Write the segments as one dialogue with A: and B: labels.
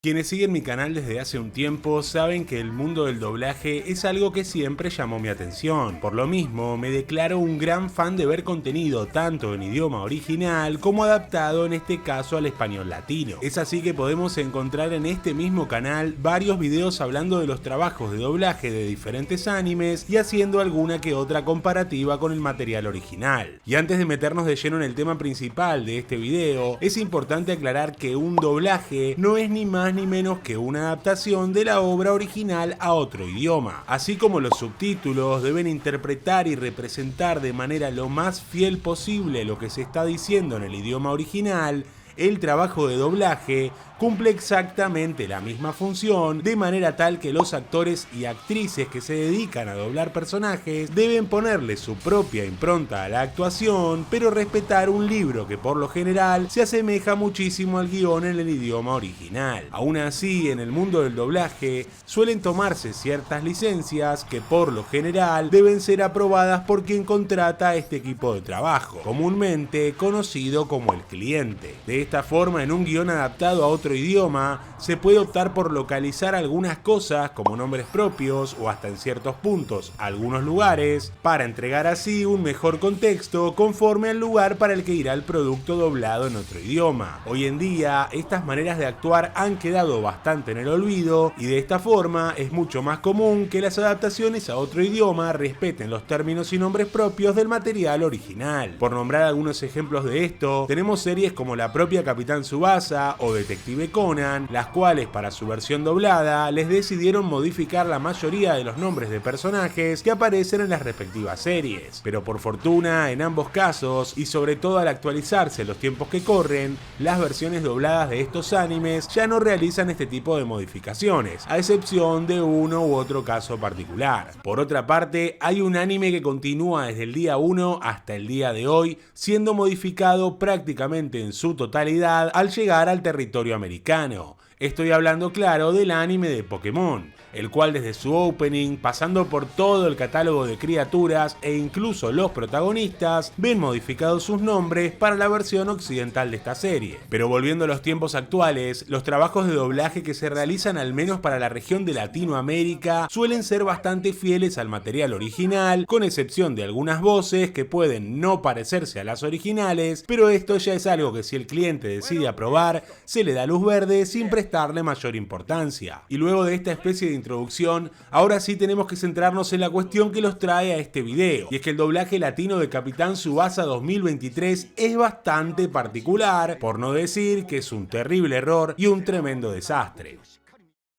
A: Quienes siguen mi canal desde hace un tiempo saben que el mundo del doblaje es algo que siempre llamó mi atención. Por lo mismo, me declaro un gran fan de ver contenido tanto en idioma original como adaptado en este caso al español latino. Es así que podemos encontrar en este mismo canal varios videos hablando de los trabajos de doblaje de diferentes animes y haciendo alguna que otra comparativa con el material original. Y antes de meternos de lleno en el tema principal de este video, es importante aclarar que un doblaje no es ni más ni menos que una adaptación de la obra original a otro idioma. Así como los subtítulos deben interpretar y representar de manera lo más fiel posible lo que se está diciendo en el idioma original, el trabajo de doblaje cumple exactamente la misma función, de manera tal que los actores y actrices que se dedican a doblar personajes deben ponerle su propia impronta a la actuación, pero respetar un libro que por lo general se asemeja muchísimo al guión en el idioma original. Aún así, en el mundo del doblaje suelen tomarse ciertas licencias que por lo general deben ser aprobadas por quien contrata este equipo de trabajo, comúnmente conocido como el cliente. De esta forma, en un guión adaptado a otro idioma, se puede optar por localizar algunas cosas como nombres propios o hasta en ciertos puntos algunos lugares, para entregar así un mejor contexto conforme al lugar para el que irá el producto doblado en otro idioma. Hoy en día, estas maneras de actuar han quedado bastante en el olvido y de esta forma es mucho más común que las adaptaciones a otro idioma respeten los términos y nombres propios del material original. Por nombrar algunos ejemplos de esto, tenemos series como la propia Capitán Tsubasa o Detective Conan, las cuales para su versión doblada les decidieron modificar la mayoría de los nombres de personajes que aparecen en las respectivas series. Pero por fortuna, en ambos casos, y sobre todo al actualizarse los tiempos que corren, las versiones dobladas de estos animes ya no realizan este tipo de modificaciones, a excepción de uno u otro caso particular. Por otra parte, hay un anime que continúa desde el día 1 hasta el día de hoy, siendo modificado prácticamente en su totalidad al llegar al territorio americano. Estoy hablando, claro, del anime de Pokémon, el cual desde su opening, pasando por todo el catálogo de criaturas e incluso los protagonistas, ven modificados sus nombres para la versión occidental de esta serie. Pero volviendo a los tiempos actuales, los trabajos de doblaje que se realizan al menos para la región de Latinoamérica suelen ser bastante fieles al material original, con excepción de algunas voces que pueden no parecerse a las originales, pero esto ya es algo que si el cliente decide aprobar, se le da luz verde sin prestarle mayor importancia. Y luego de esta especie de introducción, ahora sí tenemos que centrarnos en la cuestión que los trae a este video, y es que el doblaje latino de Capitán Tsubasa 2023 es bastante particular, por no decir que es un terrible error y un tremendo desastre.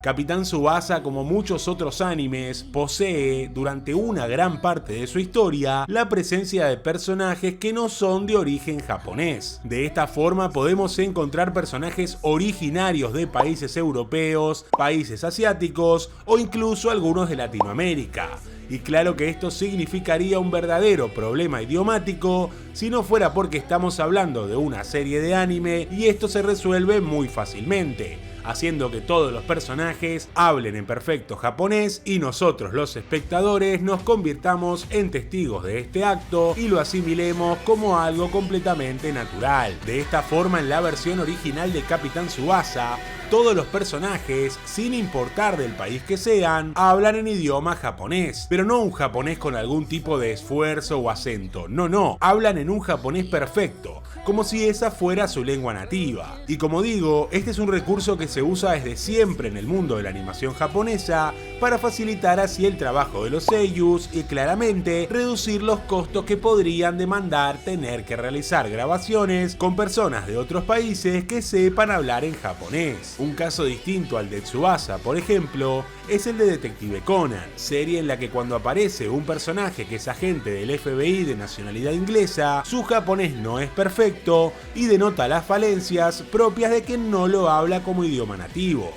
A: Capitán Tsubasa, como muchos otros animes, posee, durante una gran parte de su historia, la presencia de personajes que no son de origen japonés. De esta forma podemos encontrar personajes originarios de países europeos, países asiáticos o incluso algunos de Latinoamérica. Y claro que esto significaría un verdadero problema idiomático si no fuera porque estamos hablando de una serie de anime y esto se resuelve muy fácilmente, haciendo que todos los personajes hablen en perfecto japonés y nosotros los espectadores nos convirtamos en testigos de este acto y lo asimilemos como algo completamente natural. De esta forma, en la versión original de Capitán Tsubasa, todos los personajes, sin importar del país que sean, hablan en idioma japonés, pero no un japonés con algún tipo de esfuerzo o acento, no, hablan en un japonés perfecto, como si esa fuera su lengua nativa. Y como digo, este es un recurso que se usa desde siempre en el mundo de la animación japonesa para facilitar así el trabajo de los seiyus y claramente reducir los costos que podrían demandar tener que realizar grabaciones con personas de otros países que sepan hablar en japonés. Un caso distinto al de Tsubasa, por ejemplo, es el de Detective Conan, serie en la que cuando aparece un personaje que es agente del FBI de nacionalidad inglesa, su japonés no es perfecto y denota las falencias propias de quien no lo habla como idioma nativo.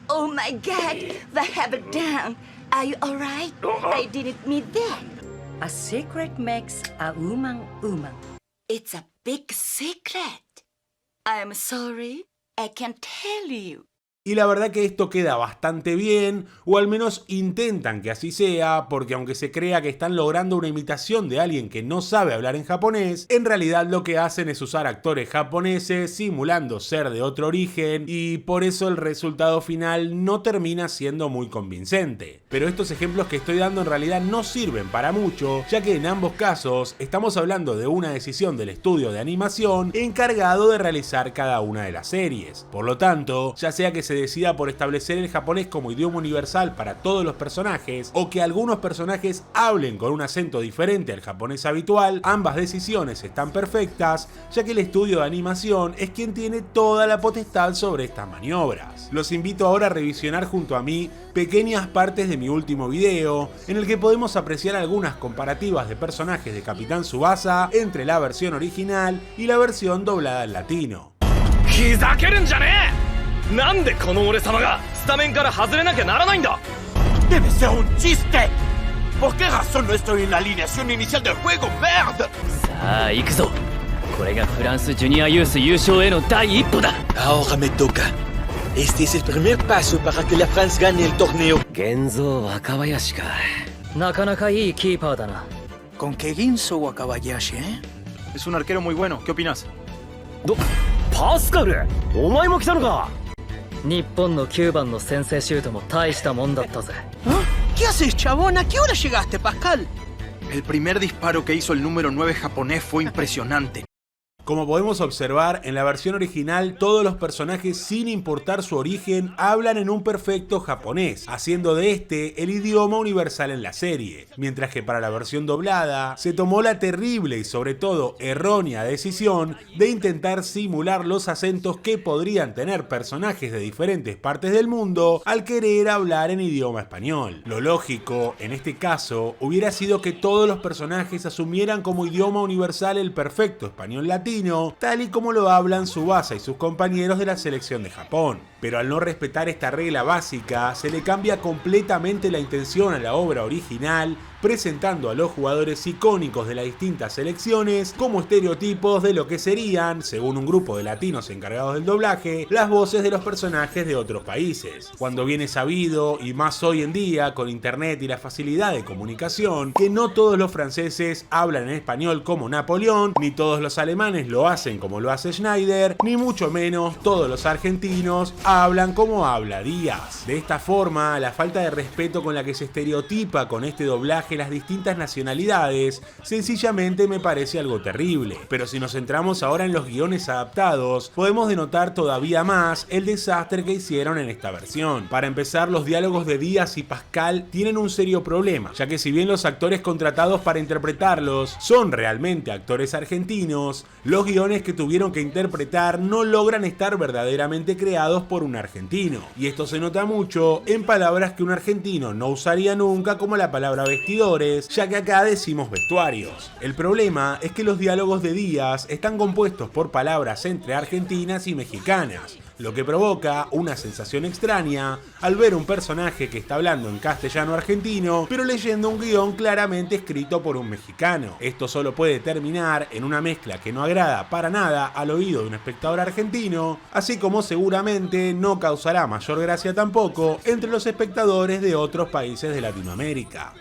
B: Oh my God, the habit down. Are you alright? I didn't mean that.
C: A secret makes a woman woman.
B: It's a big secret. I'm sorry, I can't tell you.
A: Y la verdad que esto queda bastante bien, o al menos intentan que así sea, porque aunque se crea que están logrando una imitación de alguien que no sabe hablar en japonés, en realidad lo que hacen es usar actores japoneses simulando ser de otro origen, y por eso el resultado final no termina siendo muy convincente. Pero estos ejemplos que estoy dando en realidad no sirven para mucho, ya que en ambos casos estamos hablando de una decisión del estudio de animación encargado de realizar cada una de las series. Por lo tanto, ya sea que se decida por establecer el japonés como idioma universal para todos los personajes, o que algunos personajes hablen con un acento diferente al japonés habitual, ambas decisiones están perfectas, ya que el estudio de animación es quien tiene toda la potestad sobre estas maniobras. Los invito ahora a revisionar junto a mí pequeñas partes de mi último video, en el que podemos apreciar algunas comparativas de personajes de Capitán Tsubasa entre la versión original y la versión doblada al latino.
D: なんでこの俺様がスタメンから外れなきゃならないんだ
E: ¡Debe ser un chiste! ¿Por qué razón no estoy en la alineación inicial del juego, verde?
D: さあ行くぞこれがフランスジュニアユース優勝への第一歩だ
E: Ahora me toca. Este es el primer paso para que la France gane el torneo.
D: 現像若林か
F: なかなかいいキーパーだな
G: ¿Con qué Ginzo Wakabayashi, eh?
H: Es un arquero muy bueno, ¿qué opinas?
D: パスカルお前も来たのか
F: 日本の9番の先制シュートも大したもんだったぜ
G: ¿Qué haces, chabón? ¿A qué hora llegaste, Pascal?
H: El primer disparo que hizo el número 9 japonés fue impresionante.
A: Como podemos observar, en la versión original todos los personajes, sin importar su origen, hablan en un perfecto japonés, haciendo de este el idioma universal en la serie, mientras que para la versión doblada se tomó la terrible y sobre todo errónea decisión de intentar simular los acentos que podrían tener personajes de diferentes partes del mundo al querer hablar en idioma español. Lo lógico, en este caso, hubiera sido que todos los personajes asumieran como idioma universal el perfecto español latino, tal y como lo hablan Tsubasa y sus compañeros de la selección de Japón. Pero al no respetar esta regla básica, se le cambia completamente la intención a la obra original, presentando a los jugadores icónicos de las distintas selecciones como estereotipos de lo que serían, según un grupo de latinos encargados del doblaje, las voces de los personajes de otros países. Cuando bien es sabido, y más hoy en día con internet y la facilidad de comunicación, que no todos los franceses hablan en español como Napoleón, ni todos los alemanes lo hacen como lo hace Schneider, ni mucho menos todos los argentinos hablan como habla Díaz. De esta forma, la falta de respeto con la que se estereotipa con este doblaje las distintas nacionalidades sencillamente me parece algo terrible. Pero si nos centramos ahora en los guiones adaptados, podemos denotar todavía más el desastre que hicieron en esta versión. Para empezar, los diálogos de Díaz y Pascal tienen un serio problema, ya que si bien los actores contratados para interpretarlos son realmente actores argentinos, los guiones que tuvieron que interpretar no logran estar verdaderamente creados por un argentino. Y esto se nota mucho en palabras que un argentino no usaría nunca, como la palabra vestidores, ya que acá decimos vestuarios. El problema es que los diálogos de Díaz están compuestos por palabras entre argentinas y mexicanas, lo que provoca una sensación extraña al ver un personaje que está hablando en castellano argentino, pero leyendo un guión claramente escrito por un mexicano. Esto solo puede terminar en una mezcla que no agrada para nada al oído de un espectador argentino, así como seguramente no causará mayor gracia tampoco entre los espectadores de otros países de Latinoamérica.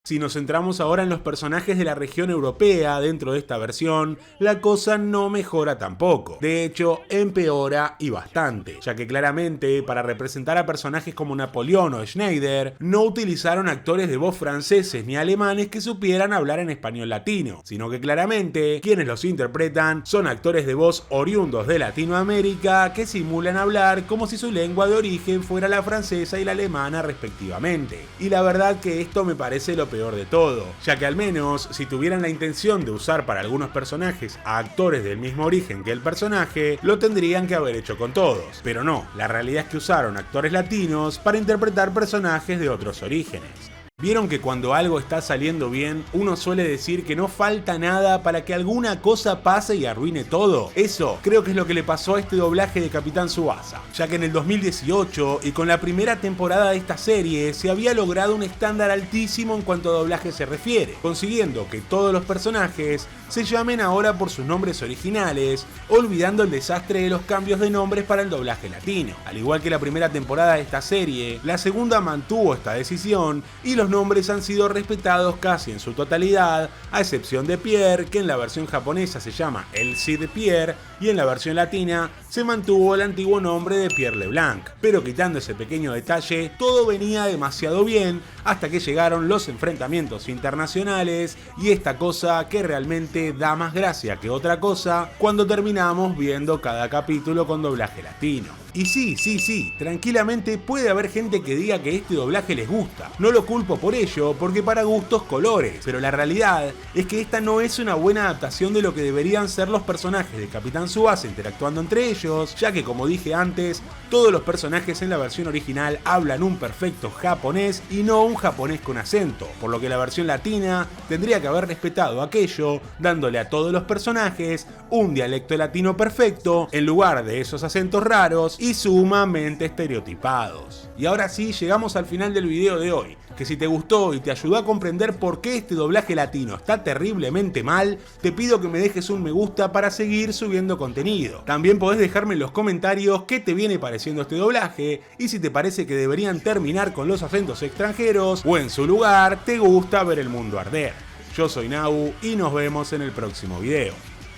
A: Si nos centramos ahora en los personajes de la región europea dentro de esta versión, la cosa no mejora tampoco. De hecho, empeora y bastante, ya que claramente para representar a personajes como Napoleón o Schneider, no utilizaron actores de voz franceses ni alemanes que supieran hablar en español latino, sino que claramente quienes los interpretan son actores de voz oriundos de Latinoamérica que simulan hablar como si su lengua de origen fuera la francesa y la alemana respectivamente. Y la verdad que esto me parece lo peor de todo, ya que al menos si tuvieran la intención de usar para algunos personajes a actores del mismo origen que el personaje, lo tendrían que haber hecho con todos. Pero no, la realidad es que usaron actores latinos para interpretar personajes de otros orígenes. ¿Vieron que cuando algo está saliendo bien, uno suele decir que no falta nada para que alguna cosa pase y arruine todo? Eso creo que es lo que le pasó a este doblaje de Capitán Tsubasa, ya que en el 2018 y con la primera temporada de esta serie se había logrado un estándar altísimo en cuanto a doblaje se refiere, consiguiendo que todos los personajes se llamen ahora por sus nombres originales, olvidando el desastre de los cambios de nombres para el doblaje latino. Al igual que la primera temporada de esta serie, la segunda mantuvo esta decisión y los nombres han sido respetados casi en su totalidad, a excepción de Pierre, que en la versión japonesa se llama El Cid Pierre y en la versión latina se mantuvo el antiguo nombre de Pierre LeBlanc. Pero quitando ese pequeño detalle, todo venía demasiado bien hasta que llegaron los enfrentamientos internacionales y esta cosa que realmente da más gracia que otra cosa cuando terminamos viendo cada capítulo con doblaje latino. Y sí, tranquilamente puede haber gente que diga que este doblaje les gusta. No lo culpo por ello, porque para gustos colores, pero la realidad es que esta no es una buena adaptación de lo que deberían ser los personajes de Capitán Tsubasa interactuando entre ellos, ya que como dije antes, todos los personajes en la versión original hablan un perfecto japonés y no un japonés con acento, por lo que la versión latina tendría que haber respetado aquello, dándole a todos los personajes un dialecto latino perfecto en lugar de esos acentos raros y sumamente estereotipados. Y ahora sí, llegamos al final del video de hoy, que si te gustó y te ayudó a comprender por qué este doblaje latino está terriblemente mal, te pido que me dejes un me gusta para seguir subiendo contenido. También podés dejarme en los comentarios qué te viene pareciendo este doblaje y si te parece que deberían terminar con los acentos extranjeros o en su lugar te gusta ver el mundo arder. Yo soy Nau y nos vemos en el próximo video.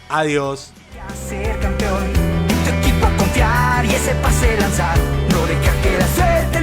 A: Adiós.
I: Ser campeón, tu equipo confiar y ese pase lanzar, no dejes que la suerte